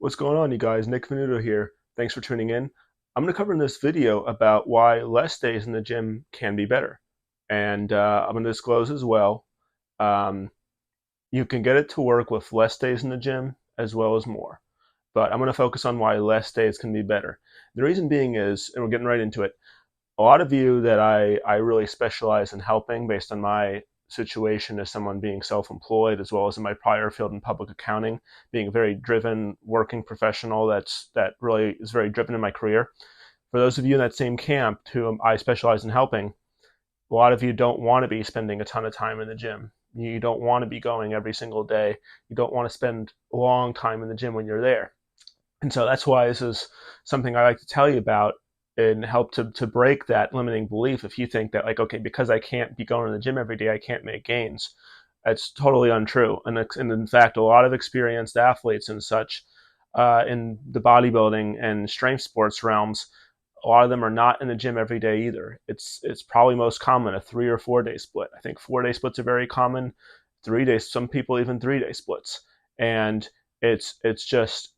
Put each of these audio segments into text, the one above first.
What's going on, you guys? Nick Venuto here. Thanks for tuning in. I'm going to cover in this video about why less days in the gym can be better. And I'm going to disclose as well, um, you can get it to work with less days in the gym as well as more. But I'm going to focus on why less days can be better. The reason being is, and we're getting right into it, a lot of you that I really specialize in helping based on my situation as someone being self-employed, as well as in my prior field in public accounting, being a very driven working professional that really is very driven in my career. For those of you in that same camp who I specialize in helping, a lot of you don't want to be spending a ton of time in the gym. You don't want to be going every single day. You don't want to spend a long time in the gym when you're there. And so that's why this is something I like to tell you about and help to break that limiting belief. If you think that, like, okay, because I can't be going to the gym every day, I can't make gains, that's totally untrue. And in fact, a lot of experienced athletes and such in the bodybuilding and strength sports realms, a lot of them are not in the gym every day either. It's probably most common a 3 or 4 day split. I think 4 day splits are very common. 3 days, some people even 3 day splits, and it's just,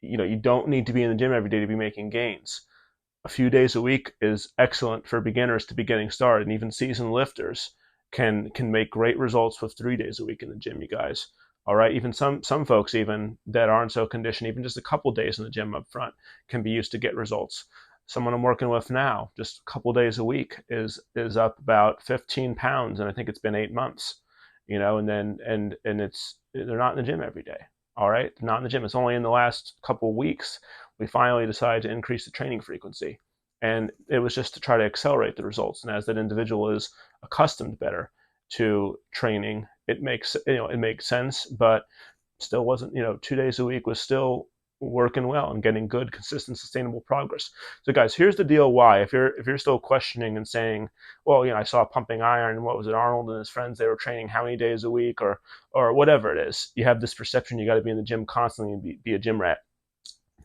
you don't need to be in the gym every day to be making gains. A few days a week is excellent for beginners to be getting started, and even seasoned lifters can make great results with 3 days a week in the gym, you guys. All right, even some folks even that aren't so conditioned, even just a couple days in the gym up front can be used to get results. Someone I'm working with now, just a couple days a week, is up about 15 pounds, and I think it's been 8 months. And then and it's they're not in the gym every day. All right, they're not in the gym. It's only in the last couple of weeks we finally decided to increase the training frequency, and it was just to try to accelerate the results. And as that individual is accustomed better to training, it makes sense, but still wasn't, 2 days a week was still working well and getting good, consistent, sustainable progress. So guys, here's the deal why. If you're still questioning and saying, well, I saw pumping iron, what was it, Arnold and his friends, they were training how many days a week, or whatever it is, you have this perception you got to be in the gym constantly and be a gym rat.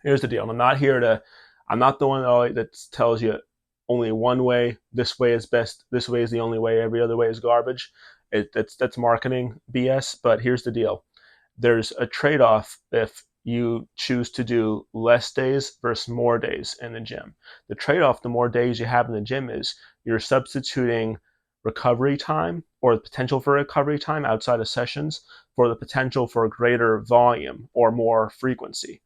Here's the deal. I'm not the one that tells you only one way, this way is best, this way is the only way, every other way is garbage. That's marketing BS. But here's the deal. There's a trade-off if you choose to do less days versus more days in the gym. The trade-off, the more days you have in the gym, is you're substituting recovery time or the potential for recovery time outside of sessions for the potential for greater volume or more frequency.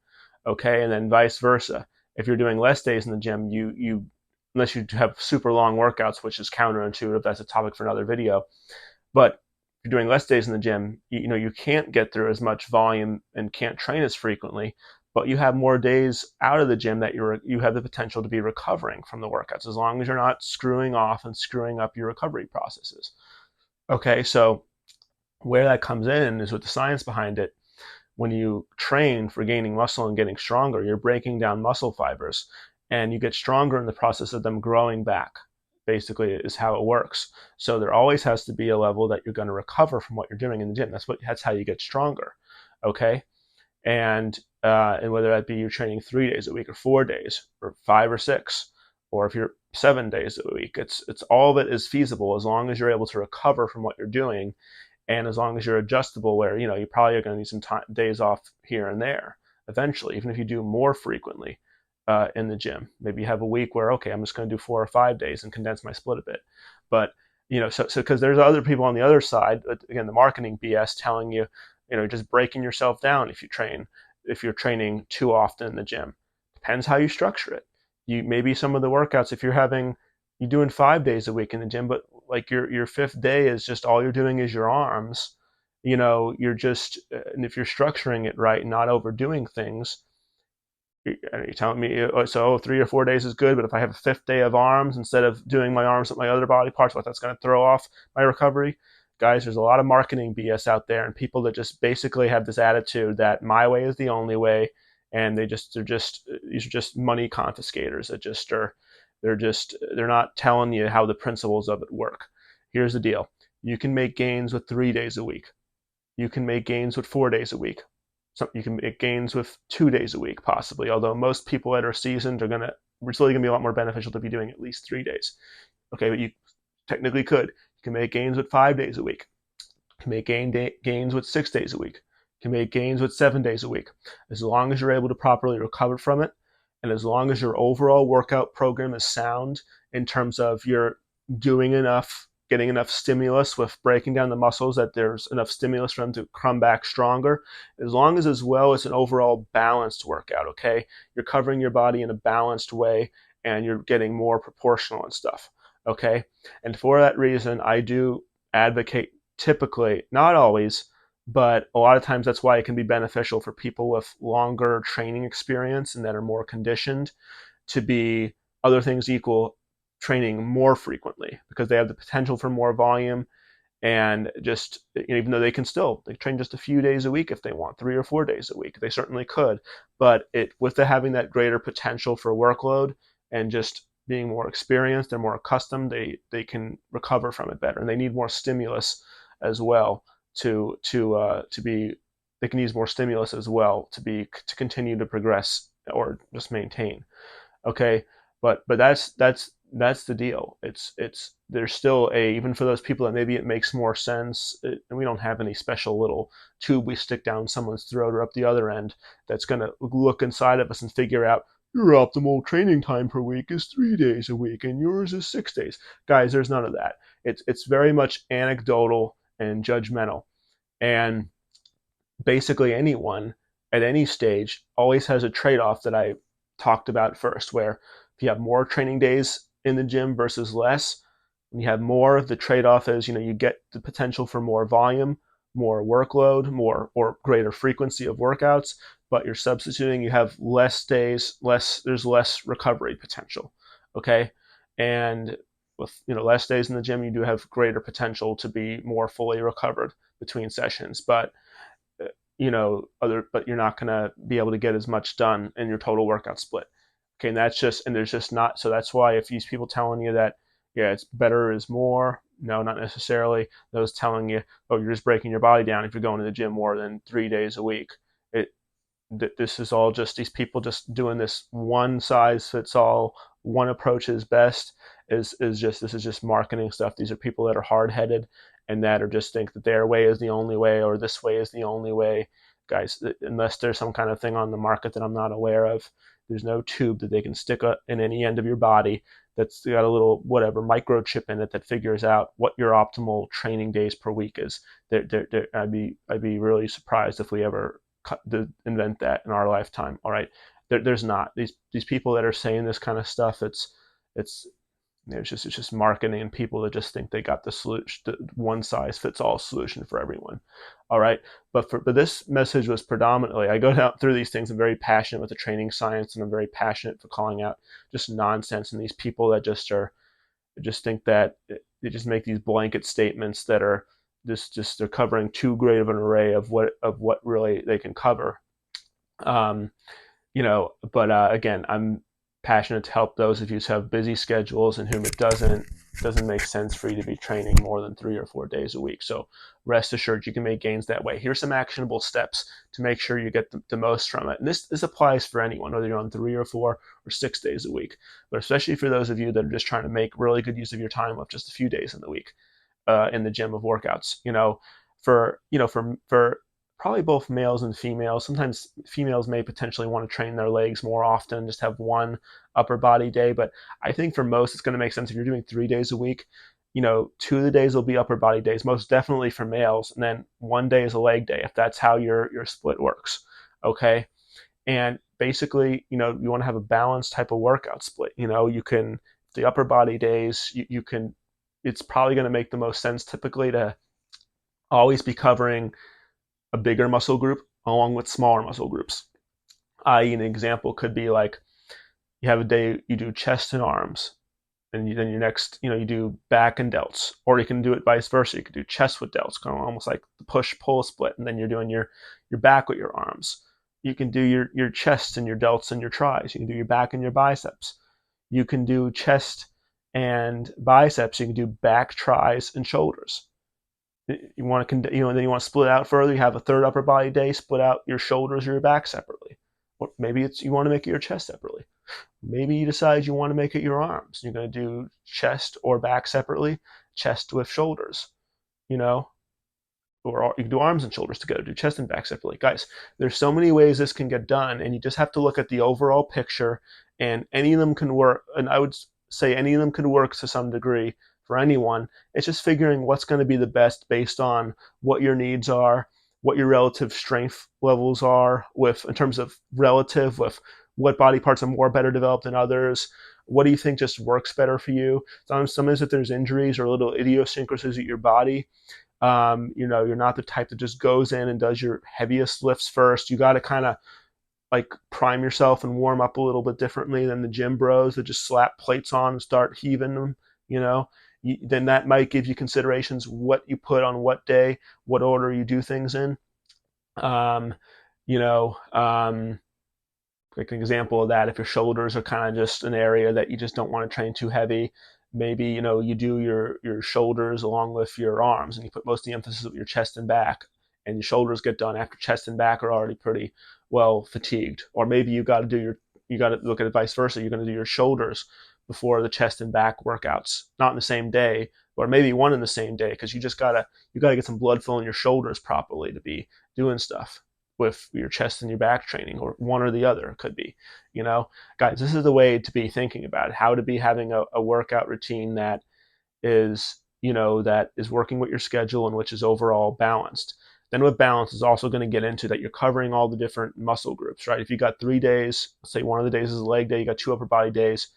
Okay, and then vice versa. If you're doing less days in the gym, you unless you have super long workouts, which is counterintuitive, that's a topic for another video. But if you're doing less days in the gym, you can't get through as much volume and can't train as frequently, but you have more days out of the gym that you have the potential to be recovering from the workouts, as long as you're not screwing off and screwing up your recovery processes. Okay, so where that comes in is with the science behind it. When you train for gaining muscle and getting stronger, you're breaking down muscle fibers, and you get stronger in the process of them growing back. Basically, is how it works. So there always has to be a level that you're going to recover from what you're doing in the gym. That's how you get stronger. Okay, and whether that be you're training 3 days a week or 4 days or 5 or 6, or if you're 7 days a week, it's all of it is feasible as long as you're able to recover from what you're doing, and as long as you're adjustable, where you probably are going to need some days off here and there eventually, even if you do more frequently in the gym. Maybe you have a week where, okay, I'm just going to do 4 or 5 days and condense my split a bit. But so because there's other people on the other side, again, the marketing BS telling you, just breaking yourself down if you're training too often in the gym. Depends how you structure it. Maybe some of the workouts, if you're doing 5 days a week in the gym, but like your fifth day is just all you're doing is your arms, you're just, and if you're structuring it right and not overdoing things, you're telling me, so 3 or 4 days is good, but if I have a fifth day of arms instead of doing my arms with my other body parts, that's going to throw off my recovery. Guys, there's a lot of marketing BS out there, and people that just basically have this attitude that my way is the only way, and these are just money confiscators that just are, they're not telling you how the principles of it work. Here's the deal. You can make gains with 3 days a week. You can make gains with 4 days a week. You can make gains with 2 days a week, possibly, although most people that are seasoned it's really going to be a lot more beneficial to be doing at least 3 days. Okay, but you technically could. You can make gains with 5 days a week. You can make gains with 6 days a week. can make gains with 7 days a week, as long as you're able to properly recover from it, and as long as your overall workout program is sound in terms of you're doing enough, getting enough stimulus with breaking down the muscles, that there's enough stimulus for them to come back stronger, as long as well as an overall balanced workout, okay? You're covering your body in a balanced way and you're getting more proportional and stuff, okay? And for that reason, I do advocate, typically, not always, but a lot of times that's why it can be beneficial for people with longer training experience and that are more conditioned to be, other things equal, training more frequently, because they have the potential for more volume. And just, even though they train just a few days a week if they want, 3 or 4 days a week, they certainly could. But with the having that greater potential for workload and just being more experienced, they're more accustomed, they can recover from it better, and they need more stimulus as well to be, they can use more stimulus as well to continue to progress or just maintain. Okay, but that's the deal. It's there's still a, even for those people that maybe it makes more sense, and we don't have any special little tube we stick down someone's throat or up the other end that's going to look inside of us and figure out your optimal training time per week is 3 days a week and yours is 6 days. Guys, there's none of that. It's very much anecdotal and judgmental, and basically anyone at any stage always has a trade-off that I talked about first, where if you have more training days in the gym versus less, when you have more, the trade-off is, you get the potential for more volume, more workload, more or greater frequency of workouts, but you're substituting, you have less days, there's less recovery potential. Okay. And with less days in the gym, you do have greater potential to be more fully recovered between sessions. But you're not going to be able to get as much done in your total workout split. Okay, and there's just not, so that's why if these people telling you that, yeah, it's better is more, no, not necessarily. Those telling you, oh, you're just breaking your body down if you're going to the gym more than 3 days a week. It, this is all just these people just doing this one size fits all, one approach is best, this is just marketing stuff. These are people that are hard headed and that are just think that their way is the only way or this way is the only way. Guys, unless there's some kind of thing on the market that I'm not aware of, there's no tube that they can stick in any end of your body that's got a little whatever microchip in it that figures out what your optimal training days per week is. I'd be really surprised if we ever invent that in our lifetime. All right, there's not these people that are saying this kind of stuff. It's it's just marketing and people that just think they got the solution, the one size fits all solution for everyone. All right, but this message was predominantly, I go down through these things. I'm very passionate with the training science, and I'm very passionate for calling out just nonsense and these people that just think that they just make these blanket statements that are just they're covering too great of an array of what really they can cover. Um, but again, I'm passionate to help those of you who have busy schedules and whom it doesn't make sense for you to be training more than 3 or 4 days a week. So rest assured, you can make gains that way. Here's some actionable steps to make sure you get the most from it. And this applies for anyone, whether you're on 3 or 4 or 6 days a week, but especially for those of you that are just trying to make really good use of your time with just a few days in the week in the gym of workouts. For probably both males and females. Sometimes females may potentially want to train their legs more often, just have one upper body day. But I think for most, it's going to make sense if you're doing 3 days a week. 2 of the days will be upper body days, most definitely for males, and then one day is a leg day if that's how your split works. Okay, and basically, you want to have a balanced type of workout split. You can, the upper body days, you can. It's probably going to make the most sense typically to always be covering a bigger muscle group along with smaller muscle groups. I.e., an example could be like you have a day you do chest and arms, and then your next, you do back and delts, or you can do it vice versa. You could do chest with delts, kind of almost like the push-pull split, and then you're doing your back with your arms. You can do your chest and your delts and your tris. You can do your back and your biceps. You can do chest and biceps. You can do back, tris, and shoulders. You want to, and then you want to split out further. You have a third upper body day, split out your shoulders or your back separately. Or maybe you want to make it your chest separately. Maybe you decide you want to make it your arms. You're going to do chest or back separately, chest with shoulders. You know, or you can do arms and shoulders together, do chest and back separately. Guys, there's so many ways this can get done, and you just have to look at the overall picture, and any of them can work. And I would say any of them can work to some degree for anyone. It's just figuring what's going to be the best based on what your needs are, what your relative strength levels are, with in terms of relative, with what body parts are more better developed than others. What do you think just works better for you? Sometimes if there's injuries or little idiosyncrasies at your body, you're not the type that just goes in and does your heaviest lifts first. You got to kind of like prime yourself and warm up a little bit differently than the gym bros that just slap plates on and start heaving them. You know, then that might give you considerations what you put on what day, what order you do things in. Um, you know, like an example of that, if your shoulders are kind of just an area that you just don't want to train too heavy, maybe you do your shoulders along with your arms, and you put most of the emphasis of your chest and back, and your shoulders get done after chest and back are already pretty well fatigued. Or maybe you got to look at it vice versa. You're going to do your shoulders before the chest and back workouts, not in the same day, or maybe one in the same day, because you got to get some blood flow in your shoulders properly to be doing stuff with your chest and your back training, or one or the other could be. Guys, this is the way to be thinking about it, how to be having a workout routine that is working with your schedule and which is overall balanced. Then with balance is also going to get into that you're covering all the different muscle groups, right? If you got 3 days, let's say one of the days is a leg day, you got 2 upper body days,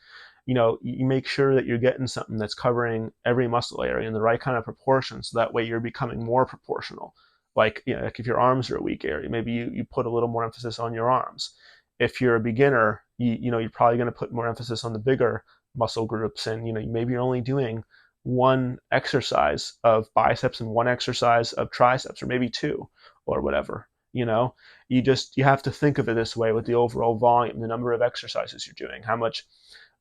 you make sure that you're getting something that's covering every muscle area in the right kind of proportion, so that way you're becoming more proportional. Like if your arms are a weak area, maybe you put a little more emphasis on your arms. If you're a beginner, you're probably going to put more emphasis on the bigger muscle groups, and maybe you're only doing one exercise of biceps and one exercise of triceps, or maybe two, or whatever. You have to think of it this way with the overall volume, the number of exercises you're doing, how much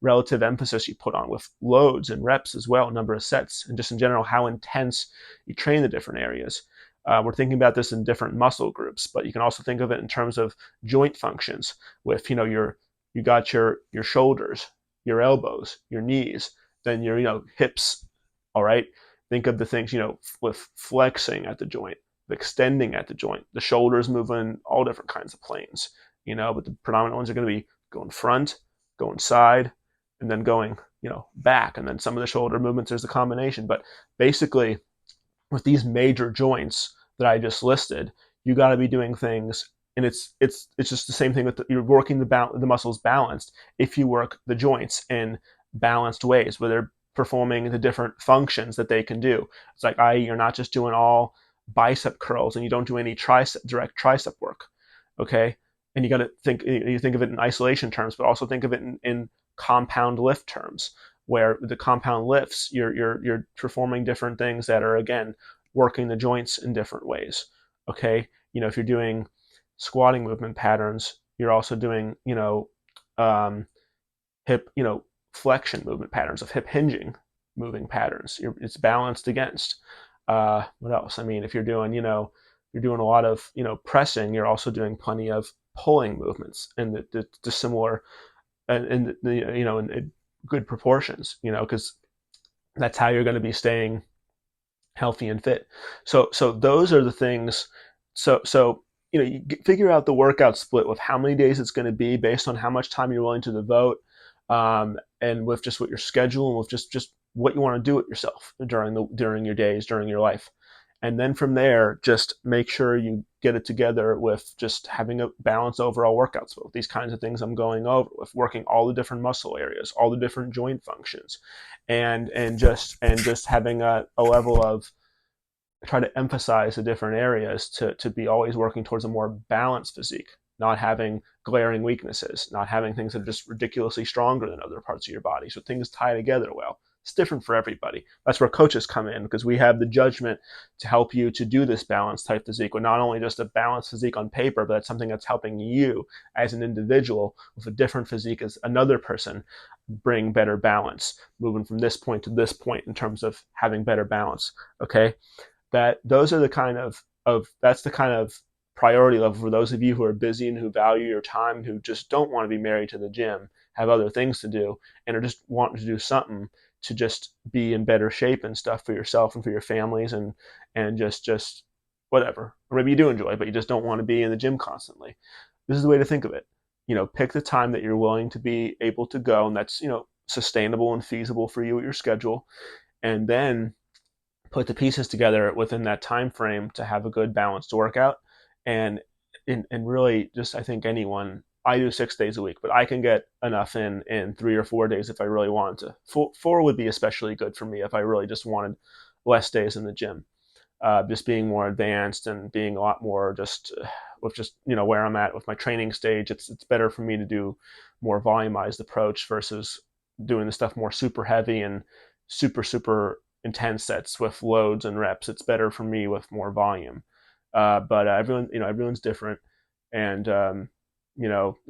relative emphasis you put on with loads and reps as well, number of sets, and just in general how intense you train the different areas. We're thinking about this in different muscle groups, but you can also think of it in terms of joint functions. With you got your shoulders, your elbows, your knees, then your hips. All right, think of the things with flexing at the joint, extending at the joint. The shoulders move in all different kinds of planes, but the predominant ones are going to be going front, going side, and then going back, and then some of the shoulder movements. There's a combination, but basically with these major joints that I just listed, you got to be doing things, and it's just the same thing with you're working the muscles balanced. If you work the joints in balanced ways, where they're performing the different functions that they can do. It's like you're not just doing all bicep curls and you don't do any direct tricep work, okay? And you think of it in isolation terms, but also think of it in compound lift terms, where the compound lifts, you're performing different things that are, again, working the joints in different ways. Okay, if you're doing squatting movement patterns, you're also doing hip flexion movement patterns, of hip hinging moving patterns. It's balanced against. What else? I mean, if you're doing a lot of pressing, you're also doing plenty of pulling movements, and the similar, and in good proportions, because that's how you're going to be staying healthy and fit. So those are the things. So you figure out the workout split with how many days it's going to be based on how much time you're willing to devote, and with just what your schedule, and with just what you want to do with yourself during your days, during your life. And then from there, just make sure you get it together with just having a balanced overall workout split with these kinds of things I'm going over, with working all the different muscle areas, all the different joint functions, and just having a level of, try to emphasize the different areas to be always working towards a more balanced physique, not having glaring weaknesses, not having things that are just ridiculously stronger than other parts of your body. So things tie together well. It's different for everybody. That's where coaches come in, because we have the judgment to help you to do this balanced type physique, with not only just a balanced physique on paper, but it's something that's helping you as an individual with a different physique as another person bring better balance, moving from this point to this point in terms of having better balance. Okay, those are the kind of that's the kind of priority level for those of you who are busy and who value your time, who just don't want to be married to the gym, have other things to do, and are just wanting to do something to just be in better shape and stuff for yourself and for your families, and just whatever. Or maybe you do enjoy it, but you just don't want to be in the gym constantly. This is the way to think of it. Pick the time that you're willing to be able to go, and that's, sustainable and feasible for you at your schedule, and then put the pieces together within that time frame to have a good balanced workout. And really, just, I think anyone, I do 6 days a week, but I can get enough in 3 or 4 days if I really wanted to. Four would be especially good for me if I really just wanted less days in the gym. Just being more advanced and being a lot more just with just where I'm at with my training stage. It's better for me to do more volumized approach versus doing the stuff more super heavy and super intense sets with loads and reps. It's better for me with more volume. But everyone's different, and the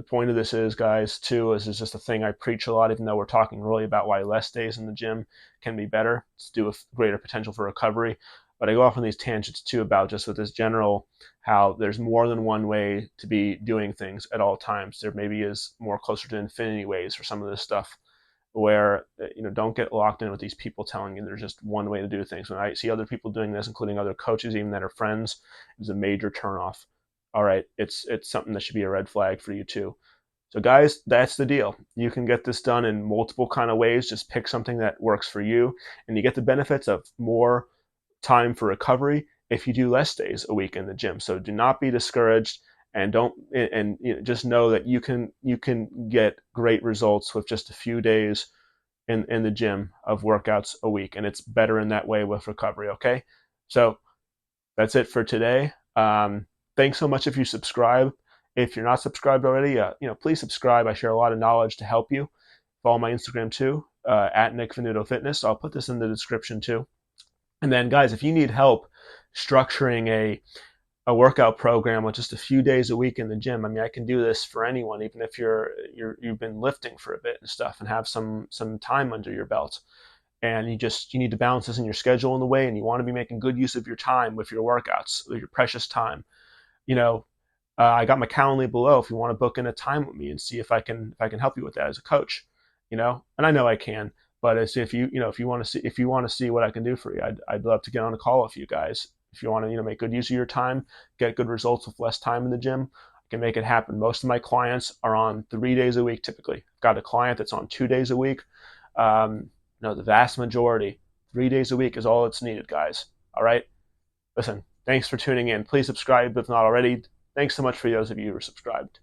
point of this is, guys, too, is just a thing I preach a lot. Even though we're talking really about why less days in the gym can be better, it's due with greater potential for recovery. But I go off on these tangents too about just with this general how there's more than one way to be doing things at all times. There maybe is more closer to infinity ways for some of this stuff, where don't get locked in with these people telling you there's just one way to do things. When I see other people doing this, including other coaches even that are friends, it's a major turnoff. All right, it's something that should be a red flag for you too. So guys, that's the deal. You can get this done in multiple kind of ways. Just pick something that works for you, and you get the benefits of more time for recovery if you do less days a week in the gym. So do not be discouraged, and don't and just know that you can get great results with just a few days in the gym of workouts a week, and it's better in that way with recovery. Okay, so that's it for today. Thanks so much if you subscribe. If you're not subscribed already, please subscribe. I share a lot of knowledge to help you. Follow my Instagram too, at Nick Venuto Fitness. I'll put this in the description too. And then, guys, if you need help structuring a workout program with just a few days a week in the gym, I mean, I can do this for anyone, even if you've been lifting for a bit and stuff and have some time under your belt, and you need to balance this in your schedule in the way, and you want to be making good use of your time with your workouts, with your precious time. You know, I got my Calendly below if you want to book in a time with me and see if I can help you with that as a coach. And I know I can. But if you want to see what I can do for you, I'd love to get on a call with you guys. If you want to make good use of your time, get good results with less time in the gym, I can make it happen. Most of my clients are on 3 days a week typically. I've got a client that's on 2 days a week. No, the vast majority, 3 days a week is all that's needed, guys. All right. Listen, thanks for tuning in. Please subscribe if not already. Thanks so much for those of you who are subscribed.